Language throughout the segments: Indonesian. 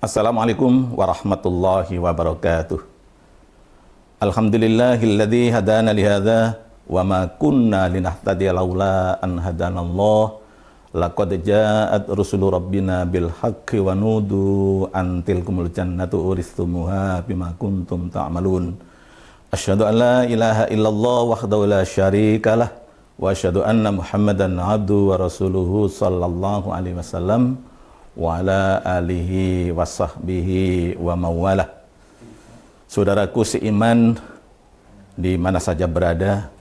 Assalamualaikum warahmatullahi wabarakatuh. Alhamdulillahilladzi hadana lihadza wa ma kunna linahtadiya laula an hadanallah. Laqad ja'at rusulu rabbina bil haqqi wa nudu an tilkumul jannatu uristumuha bima kuntum ta'malun. Asyhadu an la ilaha illallah wahdahu la syarikalah wa asyhadu anna Muhammadan abduhu wa rasuluhu sallallahu alaihi wasallam wa ala alihi wa sahbihi wa mawalah. Saudaraku seiman di mana saja berada,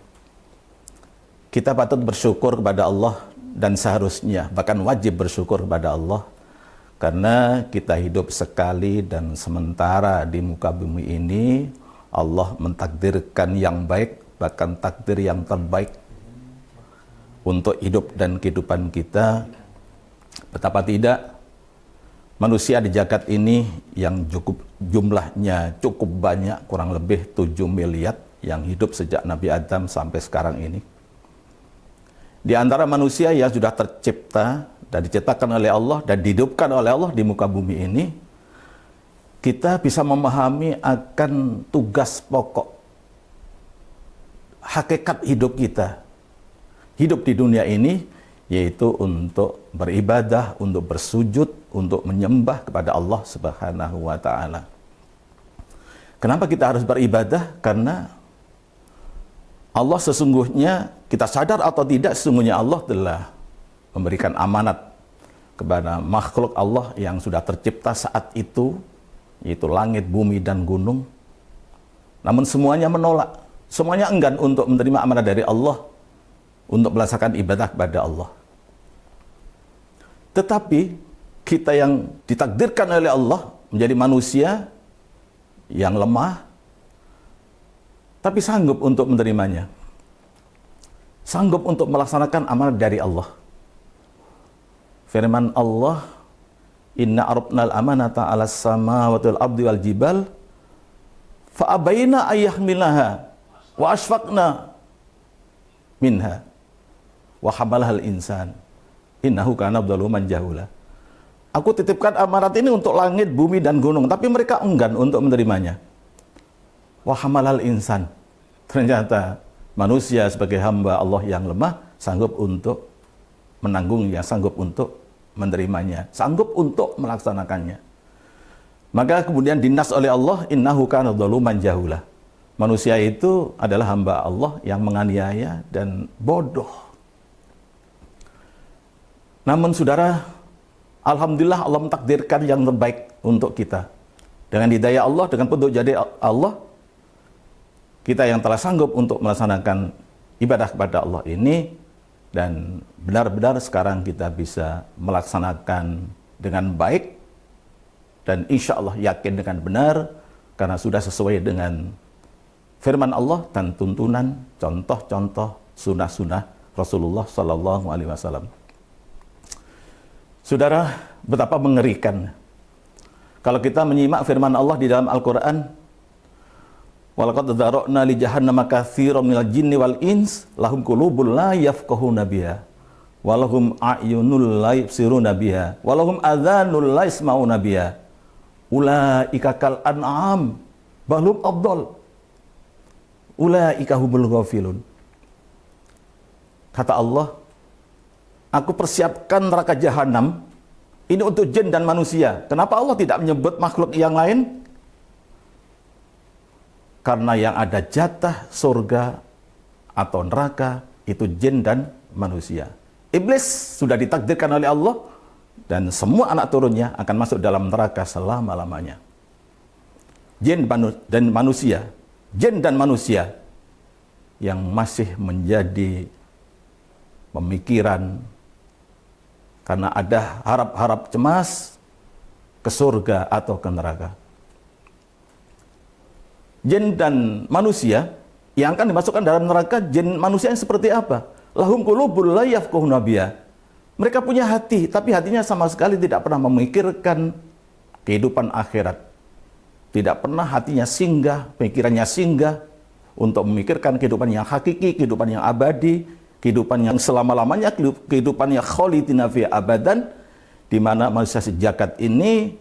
kita patut bersyukur kepada Allah dan seharusnya bahkan wajib bersyukur kepada Allah karena kita hidup sekali dan sementara di muka bumi ini. Allah mentakdirkan yang baik, bahkan takdir yang terbaik untuk hidup dan kehidupan kita. Betapa tidak manusia di jagat ini yang jumlahnya cukup banyak, kurang lebih 7 miliar yang hidup sejak Nabi Adam sampai sekarang ini. Di antara manusia yang sudah tercipta dan diciptakan oleh Allah dan dihidupkan oleh Allah di muka bumi ini, kita bisa memahami akan tugas pokok, hakikat hidup kita. Hidup di dunia ini yaitu untuk beribadah, untuk bersujud, untuk menyembah kepada Allah Subhanahu wa Ta'ala. Kenapa kita harus beribadah? Karena Allah sesungguhnya, kita sadar atau tidak, sesungguhnya Allah telah memberikan amanat kepada makhluk Allah yang sudah tercipta saat itu, yaitu langit, bumi, dan gunung. Namun semuanya menolak, semuanya enggan untuk menerima amanat dari Allah, untuk melaksanakan ibadah kepada Allah. Tetapi kita yang ditakdirkan oleh Allah menjadi manusia yang lemah, tapi sanggup untuk menerimanya, sanggup untuk melaksanakan amanat dari Allah. Firman Allah, inna arabnal amanata ala samawati wal ardi wal jibal fa abaina ayyahmilaha wa asfaqna minha wa hamalahal insan innahu kana zaluman jahula. Aku titipkan amanat ini untuk langit, bumi, dan gunung, tapi mereka enggan untuk menerimanya. Wa hamalal insan. Ternyata manusia sebagai hamba Allah yang lemah sanggup untuk menanggungnya, sanggup untuk menerimanya, sanggup untuk melaksanakannya. Maka kemudian dinas oleh Allah, innahu kana zaluman jahula. Manusia itu adalah hamba Allah yang menganiaya dan bodoh. Namun saudara, alhamdulillah Allah mentakdirkan yang terbaik untuk kita. Dengan hidayah Allah, dengan petunjuk jadi Allah, kita yang telah sanggup untuk melaksanakan ibadah kepada Allah ini, dan benar-benar sekarang kita bisa melaksanakan dengan baik, dan insya Allah yakin dengan benar, karena sudah sesuai dengan firman Allah dan tuntunan, contoh-contoh, sunnah-sunnah Rasulullah Sallallahu Alaihi Wasallam. Saudara, betapa mengerikan kalau kita menyimak firman Allah di dalam Al-Quran. Walaqad dzara'na li jahannama katsiran minal jinni wal ins lahum qulubun la yafqahuna biha wa lahum a'yunul la yubsiruna biha wa lahum adhanul la yasma'una biha ulaika kal an'am bal hum adall ulaika humul ghafilun. Kata Allah, aku persiapkan neraka jahanam ini untuk jin dan manusia. Kenapa Allah tidak menyebut makhluk yang lain? Karena yang ada jatah surga atau neraka itu jin dan manusia. Iblis sudah ditakdirkan oleh Allah dan semua anak turunnya akan masuk dalam neraka selama-lamanya. Jin dan manusia yang masih menjadi pemikiran karena ada harap-harap cemas ke surga atau ke neraka. Jin dan manusia yang akan dimasukkan dalam neraka, jin manusia yang seperti apa? Lahum qulubun la yafqahuna biha. Mereka punya hati, tapi hatinya sama sekali tidak pernah memikirkan kehidupan akhirat. Tidak pernah hatinya singgah, pikirannya singgah untuk memikirkan kehidupan yang hakiki, kehidupan yang abadi, kehidupan yang selama-lamanya, kehidupan yang khalidina fi abadan, di mana manusia sejagat ini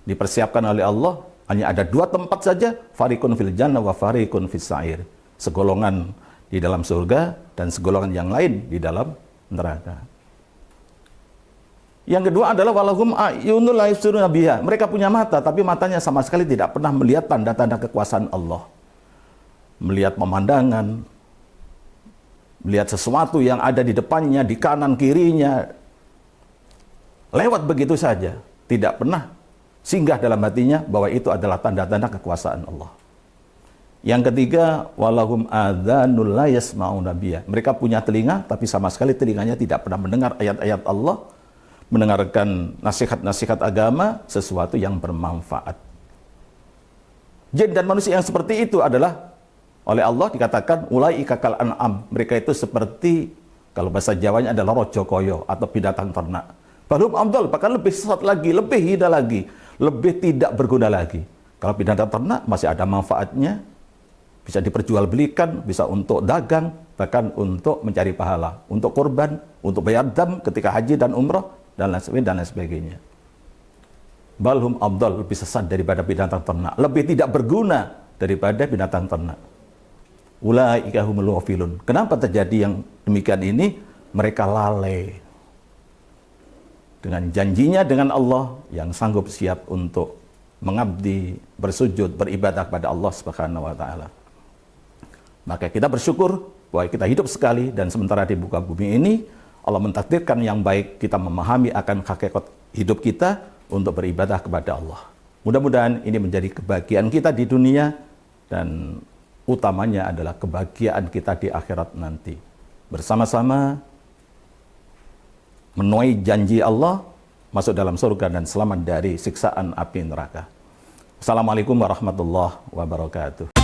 dipersiapkan oleh Allah hanya ada 2 tempat saja, fariqun fil jannah wa fariqun fis sa'ir. Segolongan di dalam surga dan segolongan yang lain di dalam neraka. Yang kedua adalah walahum ayunul la yubsiruna biha. Mereka punya mata, tapi matanya sama sekali tidak pernah melihat tanda-tanda kekuasaan Allah. Melihat pemandangan, melihat sesuatu yang ada di depannya, di kanan kirinya, lewat begitu saja, tidak pernah singgah dalam hatinya bahwa itu adalah tanda-tanda kekuasaan Allah. Yang ketiga, walahum adzanul la yasma'una biha. Mereka punya telinga, tapi sama sekali telinganya tidak pernah mendengar ayat-ayat Allah, mendengarkan nasihat-nasihat agama, sesuatu yang bermanfaat. Jin dan manusia yang seperti itu adalah oleh Allah dikatakan ulaika kal an'am. Mereka itu seperti, kalau bahasa Jawanya adalah rojo koyo atau binatang ternak. Balhum amdal, bahkan lebih sesat lagi, lebih hina lagi, lebih tidak berguna lagi. Kalau binatang ternak masih ada manfaatnya, bisa diperjualbelikan, bisa untuk dagang, bahkan untuk mencari pahala, untuk kurban, untuk bayar dam ketika haji dan umrah, dan lain sebagainya. Balhum abdal, lebih sesat daripada binatang ternak, lebih tidak berguna daripada binatang ternak. Ulaika humul ghafilun. Kenapa terjadi yang demikian ini? Mereka lalai dengan janjinya dengan Allah yang sanggup siap untuk mengabdi, bersujud, beribadah kepada Allah Subhanahu wa taala. Maka kita bersyukur bahwa kita hidup sekali dan sementara di muka bumi ini Allah mentakdirkan yang baik, kita memahami akan hakikat hidup kita untuk beribadah kepada Allah. Mudah-mudahan ini menjadi kebahagiaan kita di dunia dan utamanya adalah kebahagiaan kita di akhirat nanti. Bersama-sama menuai janji Allah, masuk dalam surga dan selamat dari siksaan api neraka. Assalamualaikum warahmatullahi wabarakatuh.